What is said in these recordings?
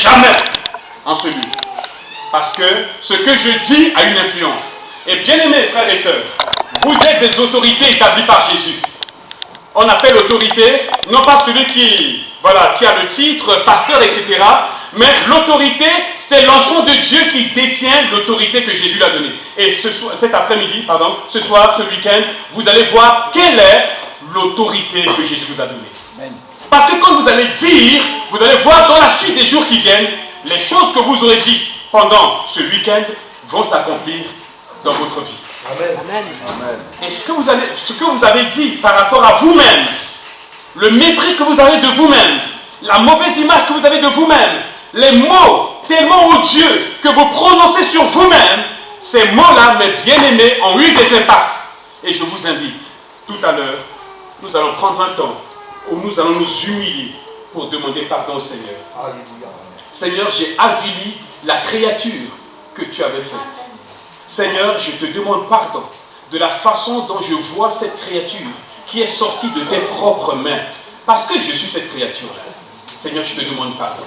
jamais en ce lieu. Parce que ce que je dis a une influence. Et bien aimés frères et sœurs, vous êtes des autorités établies par Jésus. On appelle autorité, non pas celui qui a le titre, pasteur, etc. Mais l'autorité, c'est l'enfant de Dieu qui détient l'autorité que Jésus lui a donnée. Et cet après-midi, ce soir, ce week-end, vous allez voir quelle est l'autorité que Jésus vous a donnée. Parce que quand vous allez dire, vous allez voir dans la suite des jours qui viennent, les choses que vous aurez dites pendant ce week-end vont s'accomplir dans votre vie. Amen. Amen. Et ce que vous avez dit par rapport à vous-même, le mépris que vous avez de vous-même, la mauvaise image que vous avez de vous-même, les mots tellement odieux que vous prononcez sur vous-même, ces mots-là, mes bien-aimés, ont eu des impacts. Et je vous invite, tout à l'heure, nous allons prendre un temps où nous allons nous humilier pour demander pardon au Seigneur. Alléluia. Seigneur, j'ai avili la créature que tu avais faite. Seigneur, je te demande pardon de la façon dont je vois cette créature qui est sortie de tes propres mains. Parce que je suis cette créature-là. Seigneur, je te demande pardon.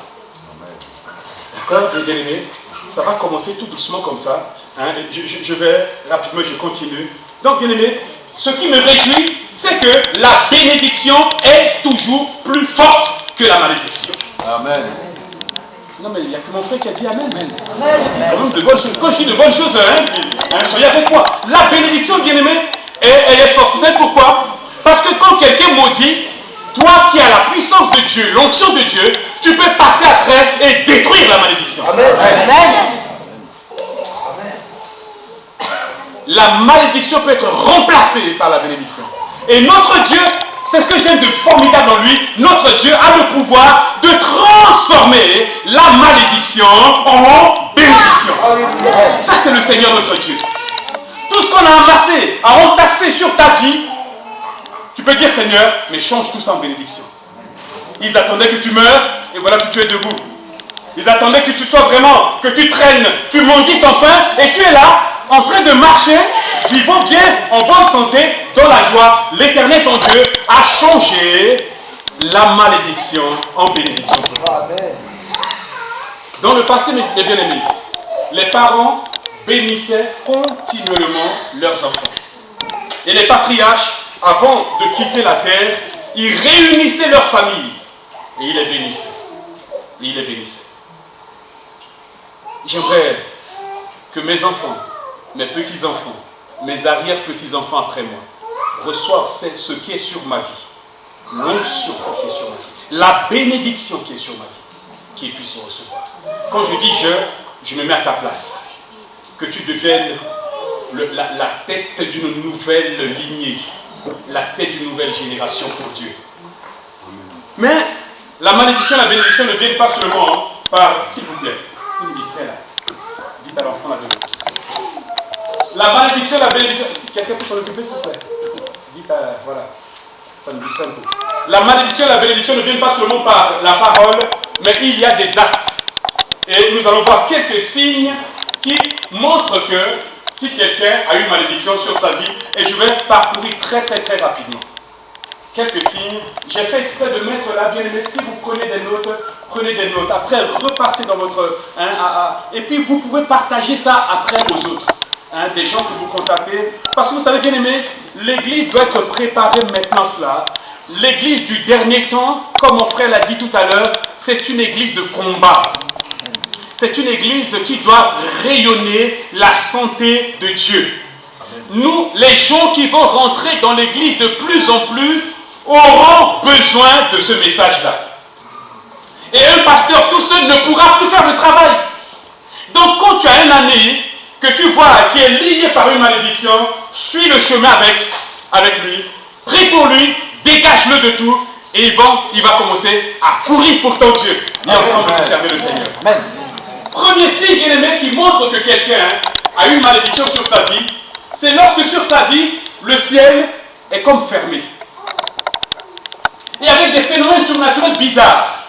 D'accord, mes bien-aimés? Ça va commencer tout doucement comme ça. Hein? Je vais rapidement, je continue. Donc, bien-aimés, ce qui me réjouit, c'est que la bénédiction est toujours plus forte que la malédiction. Amen. Non, mais il n'y a que mon frère qui a dit Amen. Il dit quand même de bonnes choses. Quand je dis de bonnes choses, soyez avec moi. La bénédiction, bien-aimée, elle est forte. Vous savez pourquoi? Parce que quand quelqu'un maudit, toi qui as la puissance de Dieu, l'onction de Dieu, tu peux passer après et détruire la malédiction. Amen. Amen. La malédiction peut être remplacée par la bénédiction. Et notre Dieu, c'est ce que j'aime de formidable en lui, notre Dieu a le pouvoir de transformer la malédiction en bénédiction. Ça, c'est le Seigneur notre Dieu. Tout ce qu'on a amassé, a entassé sur ta vie, tu peux dire Seigneur, mais change tout ça en bénédiction. Ils attendaient que tu meurs, et voilà que tu es debout. Ils attendaient que tu sois vraiment, que tu traînes, tu mendies ton pain, et tu es là, en train de marcher, vivant bien, en bonne santé, dans la joie. L'Éternel, ton Dieu, a changé la malédiction en bénédiction. Amen. Dans le passé, mes bien-aimés, les parents bénissaient continuellement leurs enfants. Et les patriarches, avant de quitter la terre, ils réunissaient leur famille et ils les bénissaient. J'aimerais que mes enfants, mes petits-enfants, mes arrière-petits-enfants après moi, reçoivent ce qui est sur ma vie, l'onction qui est sur ma vie, la bénédiction qui est sur ma vie, qu'ils puissent recevoir. Quand je dis je me mets à ta place. Que tu deviennes la tête d'une nouvelle lignée, la tête d'une nouvelle génération pour Dieu. Mais la malédiction et la bénédiction ne viennent pas seulement par, s'il vous plaît, une distrait là. Dites à l'enfant là-dedans. La malédiction et la bénédiction, si quelqu'un peut s'en occuper, s'il vous plaît. Dites à, voilà, ça me distrait un peu. La malédiction et la bénédiction ne viennent pas seulement par la parole, mais il y a des actes. Et nous allons voir quelques signes qui montrent que si quelqu'un a une malédiction sur sa vie, et je vais parcourir très rapidement. Quelques signes. J'ai fait exprès de mettre là, bien aimé, si vous prenez des notes, prenez des notes. Après, repassez dans votre... et puis, vous pouvez partager ça après aux autres. Des gens que vous contactez. Parce que vous savez, bien aimé, l'église doit être préparée maintenant cela. L'église du dernier temps, comme mon frère l'a dit tout à l'heure, c'est une église de combat. C'est une église qui doit rayonner la santé de Dieu. Nous, les gens qui vont rentrer dans l'église de plus en plus, auront besoin de ce message-là. Et un pasteur tout seul ne pourra plus faire le travail. Donc quand tu as un ami que tu vois qui est lié par une malédiction, suis le chemin avec lui, prie pour lui, dégage-le de tout, et il va commencer à courir pour ton Dieu. Et ensemble, nous servir le Seigneur. Amen. Premier signe, bien aimé, qui montre que quelqu'un a une malédiction sur sa vie, c'est lorsque sur sa vie, le ciel est comme fermé. Et avec des phénomènes surnaturels bizarres.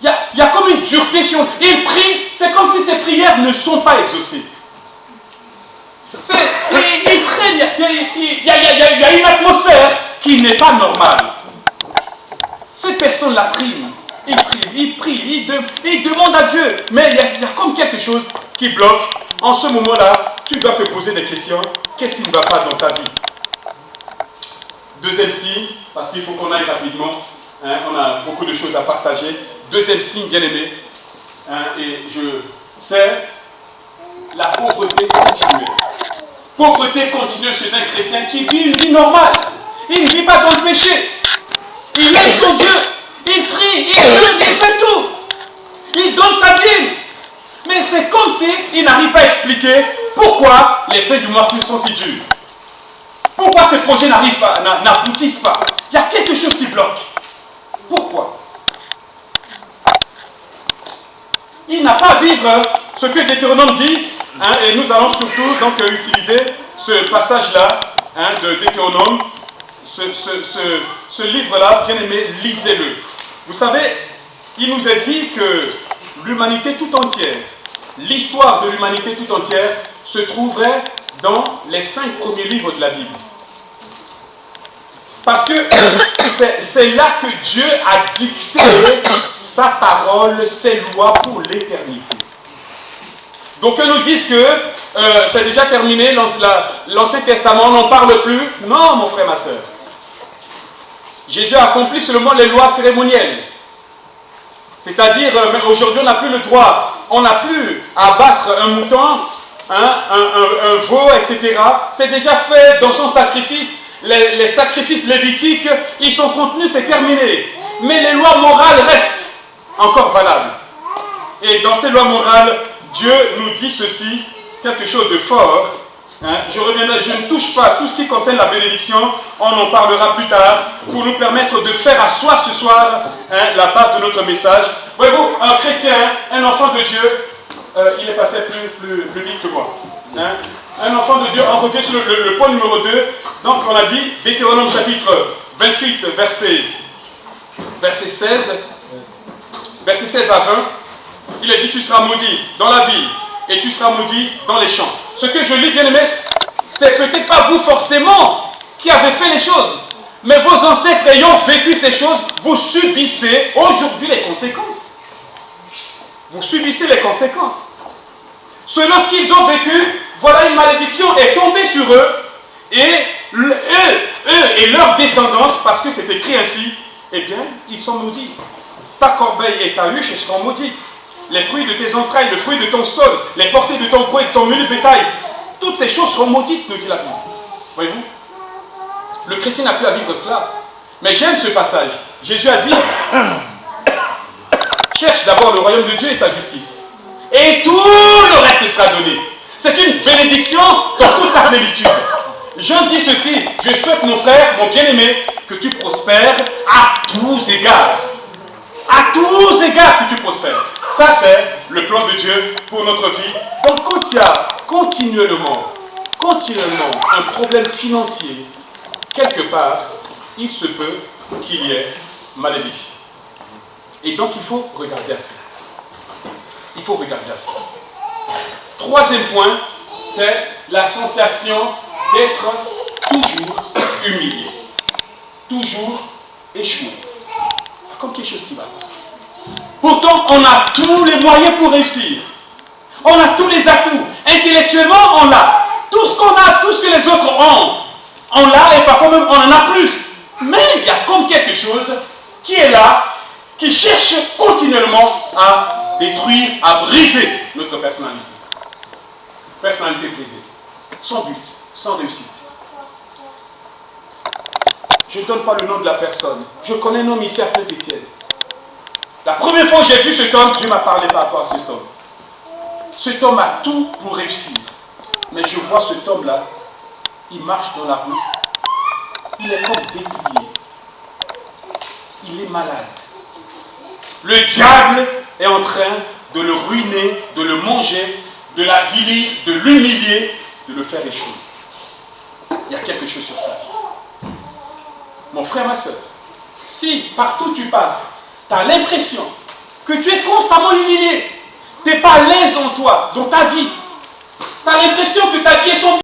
Il y a comme une dureté sur... Il prie, c'est comme si ses prières ne sont pas exaucées. Il traîne, il y a une atmosphère qui n'est pas normale. Cette personne la prie. il prie, il demande à Dieu. Mais il y a comme quelque chose qui bloque. En ce moment-là, tu dois te poser des questions. Qu'est-ce qui ne va pas dans ta vie? Deuxième signe, parce qu'il faut qu'on aille rapidement. On a beaucoup de choses à partager. Deuxième signe, bien aimé. C'est la pauvreté continuelle. Pauvreté continuelle chez un chrétien qui vit une vie normale. Il ne vit pas dans le péché. Il aime son Dieu. Il prie, il jeûne, il fait tout. Il donne sa dîme. Mais c'est comme s'il n'arrive pas à expliquer pourquoi les fins du mois sont si durs. Pourquoi ces projets n'aboutissent pas. Il y a quelque chose qui bloque. Pourquoi? Il n'a pas à vivre ce que Deutéronome dit, et nous allons surtout donc utiliser ce passage-là de Deutéronome, ce livre-là, bien aimé, lisez-le. Vous savez, il nous est dit que l'humanité tout entière, l'histoire de l'humanité tout entière, se trouverait dans les 5 premiers livres de la Bible. Parce que c'est là que Dieu a dicté sa parole, ses lois pour l'éternité. Donc ils nous disent que c'est déjà terminé, l'Ancien Testament, on n'en parle plus. Non, mon frère, ma soeur. Jésus a accompli seulement les lois cérémonielles. C'est-à-dire, aujourd'hui, on n'a plus le droit, on n'a plus à abattre un mouton, un veau, etc. C'est déjà fait dans son sacrifice. Les sacrifices lévitiques, ils sont contenus, c'est terminé. Mais les lois morales restent encore valables. Et dans ces lois morales, Dieu nous dit ceci, quelque chose de fort. Je reviendrai, je ne touche pas à tout ce qui concerne la bénédiction, on en parlera plus tard, pour nous permettre de faire asseoir ce soir la base de notre message. Voyez-vous, un chrétien, un enfant de Dieu, il est passé plus vite que moi. Un enfant de Dieu, on revient sur le point numéro 2. Donc on a dit, Deutéronome chapitre 28, verset 16 à 20, il est dit, tu seras maudit dans la ville et tu seras maudit dans les champs. Ce que je lis, bien aimé, c'est peut-être pas vous forcément qui avez fait les choses, mais vos ancêtres ayant vécu ces choses, vous subissez aujourd'hui les conséquences. Vous subissez les conséquences. Selon ce qu'ils ont vécu, voilà, une malédiction est tombée sur eux, et eux et leur descendance, parce que c'est écrit ainsi, eh bien, ils sont maudits. Ta corbeille et ta huche seront maudites. Les fruits de tes entrailles, le fruit de ton sol, les portées de ton gros et de ton menu bétail, toutes ces choses seront maudites, nous dit la Bible. Voyez-vous? Le chrétien n'a plus à vivre cela. Mais j'aime ce passage. Jésus a dit, cherche d'abord le royaume de Dieu et sa justice. Et tout le reste sera donné. C'est une bénédiction dans toute sa plénitude. Je dis ceci, je souhaite, mon frère, mon bien-aimé, que tu prospères à tous égards. À tous égards que tu prospères. Ça, c'est le plan de Dieu pour notre vie. Donc, quand il y a continuellement un problème financier, quelque part, il se peut qu'il y ait malédiction. Et donc, il faut regarder à cela. Il faut regarder à cela. Troisième point, c'est la sensation d'être toujours humilié. Toujours échoué. Comme quelque chose qui va. Pourtant, on a tous les moyens pour réussir. On a tous les atouts. Intellectuellement, on a. Tout ce qu'on a, tout ce que les autres ont, on l'a et parfois même on en a plus. Mais il y a comme quelque chose qui est là, qui cherche continuellement à détruire, à briser notre personnalité. Personnalité brisée. Sans but, sans réussite. Je ne donne pas le nom de la personne. Je connais un homme ici à Saint-Étienne. La première fois que j'ai vu cet homme, Dieu m'a parlé par rapport à cet homme. Cet homme a tout pour réussir. Mais je vois cet homme-là, il marche dans la rue. Il est comme dépouillé. Il est malade. Le diable est en train de le ruiner, de le manger, de l'aviler, de l'humilier, de le faire échouer. Il y a quelque chose sur sa vie. Mon frère, ma soeur, si partout tu passes, tu as l'impression que tu es constamment humilié, tu n'es pas à l'aise en toi, dans ta vie, tu as l'impression que ta vie est son